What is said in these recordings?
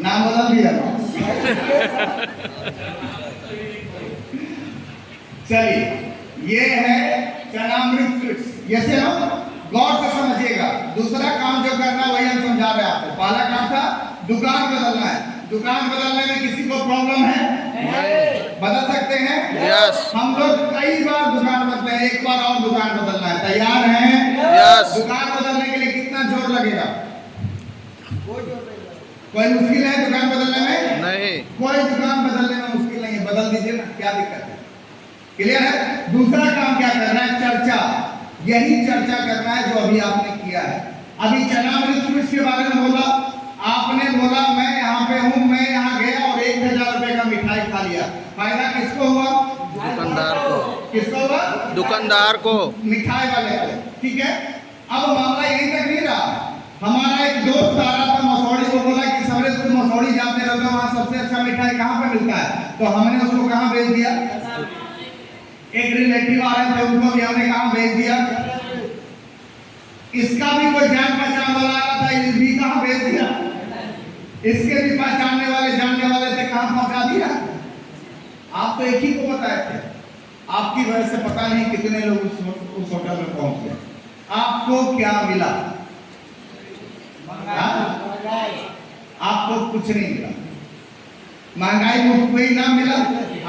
नाम बदल दिया। चलिए, ये है चनामृत स्वीट्स। जैसे ना गौर से समझिएगा। दूसरा काम जो करना है वही हम समझा रहे हैं आपको। पहला काम था दुकान बदलना है। दुकान बदलने में किसी को प्रॉब्लम है? बदल सकते हैं? यस। हम लोग कई बार दुकान बदले, एक बार और दुकान बदलना है। तैयार हैं? यस। दुकान बदलने के लिए कितना जोर लगेगा? कोई मुश्किल है दुकान बदलने में? नहीं। कोई दुकान बदलने में मुश्किल नहीं है। बदल दीजिए ना, क्या दिक्कत है? क्लियर है? दूसरा काम क्या करना है? चर्चा। यही चर्चा करना है जो अभी आपने किया है। अभी चनामृत स्वीट्स के बारे में बोला, आपने बोला मैं यहाँ पे हूँ, मैं यहाँ गया और 1000 रुपए का मिठाई खा लिया। फायदा किसको हुआ? दुकानदार को। किसको हुआ? दुकानदार को, मिठाई वाले को। ठीक है, अब मामला यही तक नहीं रहा। हमारा एक दोस्त आ रहा था मसौड़ी को, बोला कि समरेश तुम मसौड़ी जाते रहते हो, वहाँ सबसे अच्छा मिठाई कहाँ पे मिलता है? तो हमने उसको कहाँ भेज दिया? एक रिलेटिव आ रहे थे, उनको भी हमने कहाँ भेज दिया? इसका भी कोई जान पहचान वाला आ रहा था, इस भी कहाँ भेज दिया? इसके भी पहचानने वाले जानने वाले थे, कहाँ पहुंचा दिया? आप तो एक ही को बताए थे। आपकी वजह से पता नहीं कितने लोग उस होटल में पहुंच गए। आपको क्या मिला? आपको कुछ नहीं मिला। महंगाई में कोई ना मिला।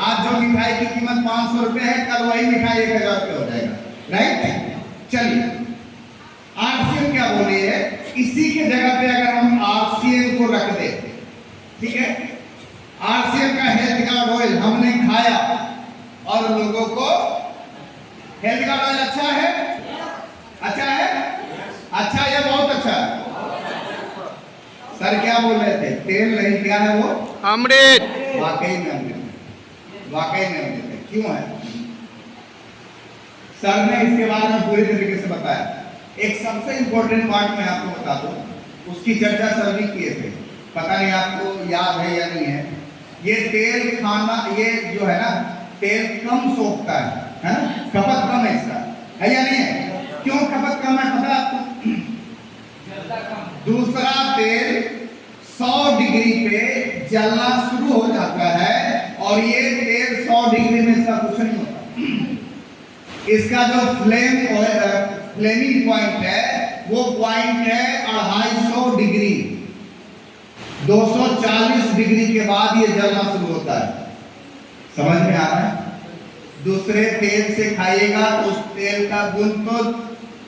आज जो मिठाई की कीमत 500 रुपए है, कल वही मिठाई 1000 रुपए हो जाएगा। राइट? चलिए, आरसीएम क्या बोल रही है? इसी के जगह पे अगर हम आरसीएम को रख दे, ठीक है, आरसीएम का हेल्थ कार्ड ऑयल हमने खाया और लोगों को हेल्थ कार्ड ऑयल अच्छा है? अच्छा है? अच्छा या बहुत अच्छा है? सर क्या बोल रहे थे? तेल नहीं, क्या है वो? अमृत। वाकई में अमृत है। वाकई में अमृत है। क्यों है? सर ने इसके बारे में पूरी तरीके से बताया। एक सबसे इंपॉर्टेंट पार्ट मैं आपको बता दूं, उसकी चर्चा सर भी किए थे, पता नहीं आपको याद है या नहीं है। ये तेल खाना, ये जो है ना, तेल कम सोखता है ना? खपत कम है इसका, है या नहीं है? क्यों खपत कम है पता है आपको? दूसरा तेल 100 डिग्री पे जलना शुरू हो जाता है और ये तेल 100 डिग्री में इसका कुछ नहीं होता। इसका जो फ्लेमिंग पॉइंट है वो पॉइंट है 250 डिग्री। 240 डिग्री के बाद ये जलना शुरू होता है। समझ में आ रहा है? दूसरे तेल से खाइएगा तो उस तेल का गुण तो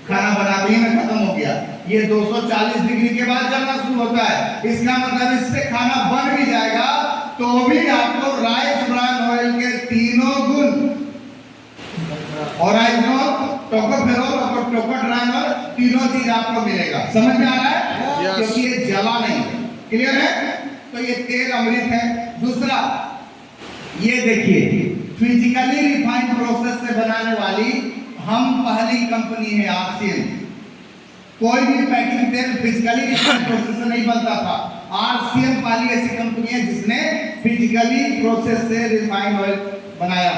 खाना बनाने में खत्म हो गया। ये 240 डिग्री के बाद जलना शुरू होता है। इसका मतलब इससे खाना बन भी जाएगा तो भी आपको राइस ब्रान ऑयल के तीनों गुण, ओरिजिनल, टोकोफेरोल और टोकोट्राइनोल, तीनों चीज आपको मिलेगा। समझ में आ रहा है? yes. क्योंकि ये जला नहीं है। क्लियर है? तो ये तेल अमृत है। दूसरा, ये देखिए, फिजिकली रिफाइंड प्रोसेस से बनाने वाली हम पहली कंपनी है आरसीएम। कोई भी पैकिंग तेल फिजिकली रिफाइंड प्रोसेस से नहीं बनता था। आरसीएम पहली ऐसी कंपनी है जिसने फिजिकली प्रोसेस से रिफाइंड ऑयल बनाया,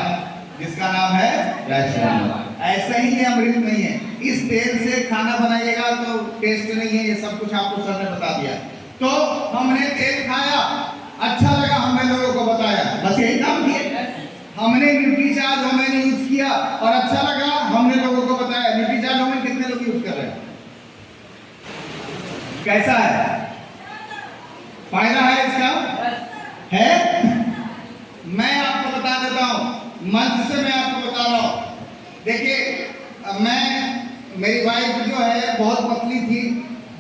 जिसका नाम है रैशनल। ऐसा ही ये अमृत नहीं है। इस तेल से खाना बनाइएगा तो टेस्ट नहीं है। ये सब कुछ आपको सर ने बता दिया। तो हमने तेल खाया, अच्छा लगा, हमने लोगों को बताया, बस यही काम किया। हमने न्यूट्रीचार्ज होमेन यूज किया और अच्छा लगा, हमने लोगों को बताया। न्यूट्रीचार्ज होमेन कितने लोग यूज कर रहे हैं? कैसा है? फायदा है इसका? है? मैं आपको बता देता हूं, मंच से मैं आपको बता रहा हूं। देखिए, मेरी वाइफ जो है बहुत पतली थी।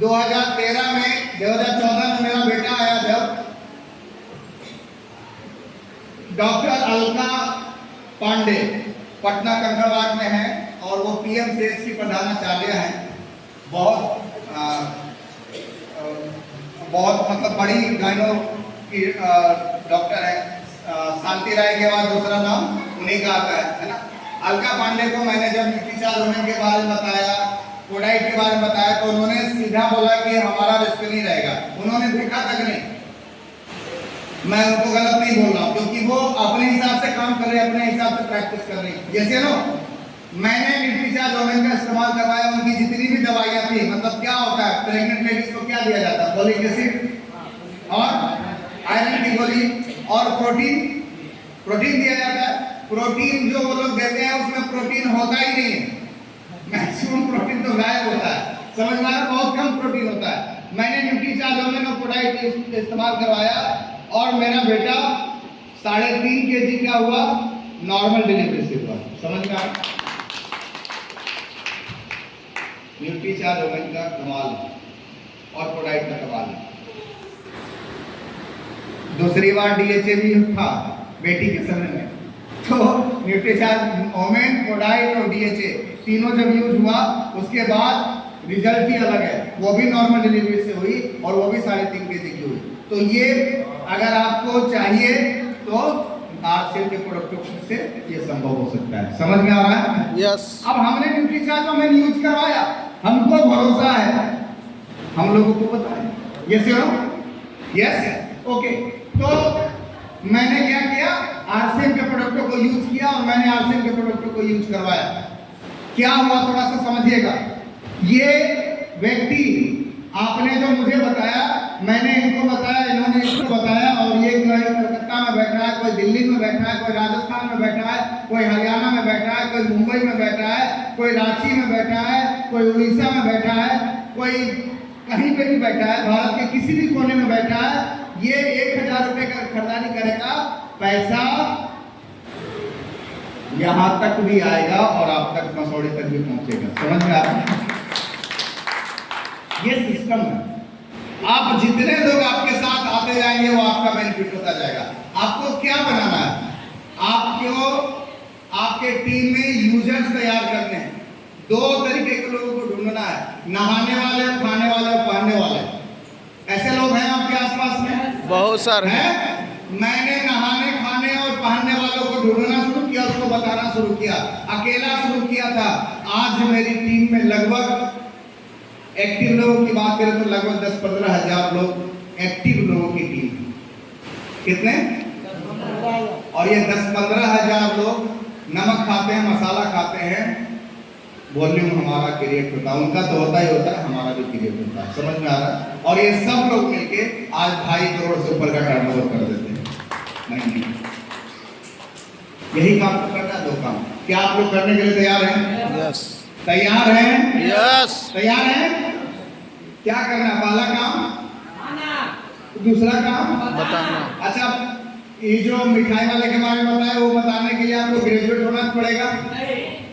2013 में 2014 में मेरा बेटा आया जब, डॉक्टर अलका पांडे पटना कंकड़बाग में है और वो पीएमसीएच की प्रधानाचार्य हैं। बहुत मतलब बड़ी गाइनो की डॉक्टर है। शांति राय के बाद दूसरा नाम उन्हीं का आता है ना? अलका पांडे को मैंने जब न्यूट्रीचार्ज होने के बारे में बताया, कोडाइट के बारे में बताया, तो उन्होंने सीधा बोला कि हमारा रिस्क नहीं रहेगा। उन्होंने देखा तक नहीं। मैं उनको गलत नहीं बोल रहा हूँ, क्योंकि वो अपने हिसाब से काम कर रहे हैं, अपने हिसाब से प्रैक्टिस कर रहे हैं। जैसे ना मैंने न्यूट्रीचार्ज ओमेन का इस्तेमाल करवाया, उनकी जितनी भी दवाइयाँ थी, मतलब क्या होता है, प्रेग्नेंट लेडीज को क्या दिया जाता है? फॉलिक एसिड और आयरन की गोली और प्रोटीन दिया जाता है। प्रोटीन जो वो लोग देते हैं उसमें प्रोटीन होता ही नहीं है, मैक्सिमम प्रोटीन तो गायब होता है, समझ में आ रहा है? बहुत कम प्रोटीन होता है। मैंने न्यूट्रीचार्ज ओमेनोपोडाइट इस्तेमाल करवाया और मेरा बेटा 3.5 kg का हुआ, नॉर्मल डिलीवरी से हुआ, समझ में आ रहा? न्यूट्रीचार्ज ओमेन का कमाल और पोडाइट का कमाल। दूसरी बार डीएचए भी था बेटी के समय में, तो न्यूट्रीचार्ज ओमेन, पोडाइट और डीएचए तीनों जब यूज हुआ उसके बाद रिजल्ट ही अलग है, वो भी नॉर्मल डिलीवरी से हुई और वो भी 3.5 kg की हुई। तो ये अगर आपको चाहिए तो आरसीएम के प्रोडक्ट से ये संभव हो सकता है, समझ में आ रहा है? यस। अब हमने न्यूट्रीचार्ज ओमेन यूज करवाया, हमको भरोसा है, हम लोगों को पता है, यस या नो? Yes, okay. तो मैंने क्या किया, आरसीएम के प्रोडक्टों को यूज किया और मैंने आरसीएम के प्रोडक्टों को यूज करवाया। क्या हुआ थोड़ा सा समझिएगा। ये व्यक्ति आपने जो मुझे बताया, मैंने इनको बताया, इन्होंने इसको बताया, और ये कोई कलकत्ता में बैठा है, कोई दिल्ली में बैठा है, कोई राजस्थान में बैठा है, कोई हरियाणा में बैठा है, कोई मुंबई में बैठा है, कोई रांची में बैठा है, कोई उड़ीसा में बैठा है, कोई कहीं पे भी बैठा है, भारत के किसी भी कोने में बैठा है। ये 1000 रुपए का खरीदारी करेगा, पैसा यहां तक भी आएगा और आप तक मसौड़ी तक भी पहुंचेगा, समझ में आ रहा है? ये सिस्टम है। आप जितने लोग आपके साथ आते जाएंगे वो आपका बेनिफिट होता जाएगा। आपको क्या बनाना है, आपको आपके टीम में यूजर्स तैयार करने हैं। 2 तरीके के लोगों को ढूंढना है, नहाने वाले, खाने वाले और पहनने वाले। ऐसे लोग हैं आपके आसपास में? बहुत सारे हैं। मैंने नहाने, खाने और पहनने वालों को ढूंढना शुरू किया, उसको बताना शुरू किया, अकेला शुरू किया था। आज मेरी टीम में लगभग एक्टिव लोगों की बात करें तो लगभग 10-15 हजार लोग एक्टिव लोगों की टीम। कितने? और ये 10-15 हजार लोग नमक खाते हैं, मसाला खाते हैं, वॉल्यूम हमारा क्रिएट होता है, उनका तो होता ही होता है, हमारा भी क्रिएट होता है, समझ में आ रहा है? और ये सब लोग मिलके आज 2.5 करोड़ से ऊपर का टर्नओवर कर देते हैं। नहीं, यही काम तो करना है, 2 काम। क्या आप लोग करने के लिए तैयार हैं? यस। तैयार हैं? यस। तैयार हैं? क्या करना है? पहला काम, दूसरा काम बताना। अच्छा, ये जो मिठाई वाले के बारे में बताया, वो बताने के लिए आपको ग्रेजुएट होना पड़ेगा?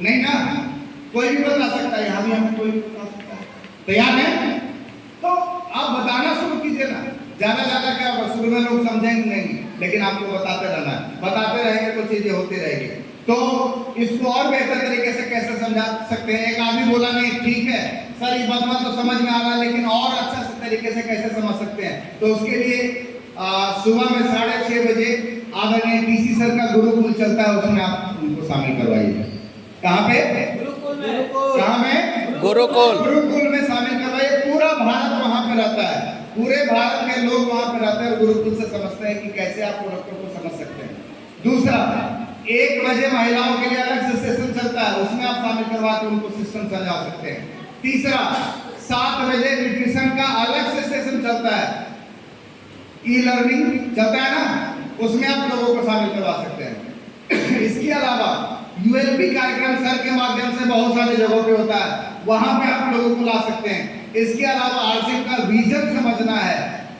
नहीं ना, कोई भी बता सकता है, यहाँ भी हमें कोई भी बता सकता है। तैयार है? तो आप बताना शुरू कीजिए ना। ज्यादा क्या होगा, शुरू में लोग समझेंगे नहीं, लेकिन आपको बताते रहना है, बताते रहेंगे तो चीजें होती रहेगी। तो इसको और बेहतर तरीके से कैसे समझा सकते हैं? एक आदमी बोला नहीं ठीक है सर, ये बात तो समझ में आ रहा है, लेकिन और अच्छा तरीके से कैसे समझ सकते हैं? तो उसके लिए सुबह में 6:30 बजे आदरणीय डीसी सर का गुरुकुल चलता है, उसमें आप उनको शामिल करवाइए। कहाँ पे? कहाँ में? गुरुकुल में शामिल करवाइए। पूरा भारत वहाँ पे रहता है, पूरे भारत के लोग वहाँ पे रहते हैं और गुरुकुल से समझते हैं कि कैसे आप प्रोडक्टों को समझ सकते हैं। दूसरा, 1 बजे महिलाओं के लिए अलग से सेशन चलता है, उसमें आप शामिल करवा के उनको सिस्टम समझा सकते हैं। तीसरा, 7 बजे न्यूट्रिशन का अलग से सेशन चलता है, ई लर्निंग चलता है ना, उसमें आप लोगों को शामिल करवा सकते हैं। इसके अलावा यूएलपी कार्यक्रम सर के माध्यम से बहुत सारी जगहों पे होता है, वहां पे आप लोगों को ला सकते हैं। इसके अलावा आरसीएम का विजन समझना है,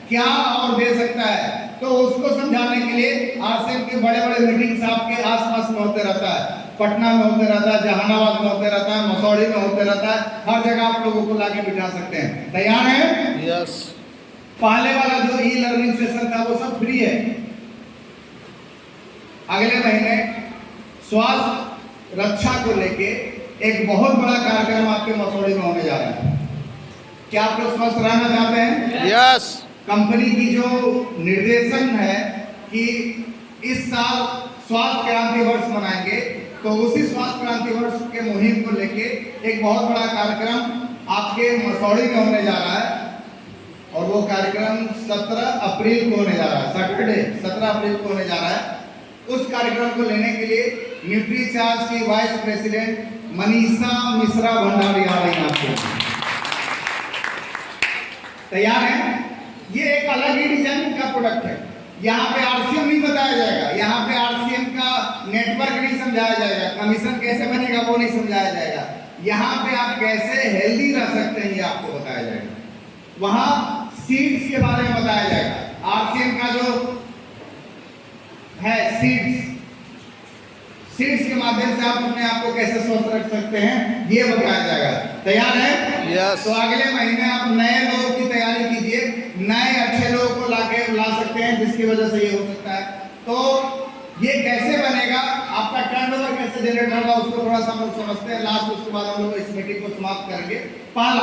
क्या और दे सकता है, तो उसको समझाने के लिए आरसीएम के बड़े मीटिंग्स आपके आसपास में होते रहता है, पटना में होते रहता है, जहानाबाद में होते रहता है, मसौड़ी में होते रहता है, हर जगह आप लोगों को लाके बिठा सकते हैं। तैयार है? यस। पहले वाला जो ई लर्निंग सेशन था वो सब फ्री है। अगले महीने स्वास्थ्य रक्षा को लेके एक बहुत बड़ा कार्यक्रम आपके मसौड़ी में होने जा रहा है। क्या आप लोग स्वस्थ रहना चाहते हैं? यस। कंपनी की जो निर्देशन है कि इस साल स्वास्थ्य क्रांति वर्ष मनाएंगे, तो उसी स्वास्थ्य क्रांति वर्ष के मुहिम को लेके एक बहुत बड़ा कार्यक्रम आपके मसौड़ी में होने जा रहा है। और वो कार्यक्रम 17 अप्रैल को होने जा रहा है, सैटरडे 17 अप्रैल को होने जा रहा है। उस कार्यक्रम को लेने के लिए न्यूट्रीचार्ज की वाइस प्रेसिडेंट मनीषा मिश्रा भंडारी आ रही हैं आपको। तैयार है? ये एक अलग ही डिजाइन का प्रोडक्ट है, यहाँ पे आरसीएम नहीं बताया जाएगा, यहाँ पे आरसीएम का नेटवर्क नहीं समझाया जाएगा, कमीशन कैसे बनेगा वो नहीं समझाया जाएगा। यहाँ पे आप कैसे हेल्दी रह सकते हैं ये आपको बताया जाएगा। वहां सीड्स के बारे में बताया जाएगा, आरसीएम का जो है सीड्स के माध्यम से आप अपने आप को कैसे स्वस्थ रख सकते हैं ये बताया जाएगा। तैयार है? Yes. तो अगले महीने आप नए लोगों की तैयारी कीजिए, नए अच्छे लोगों को ला सकते हैं जिसकी वजह से ये हो सकता है। तो ये कैसे बनेगा, आपका टर्नओवर कैसे जनरेट होगा उसको थोड़ा सा हम लोग समझते हैं लास्ट, उसके बाद हम लोग इस मीटिंग को समाप्त करेंगे। पहला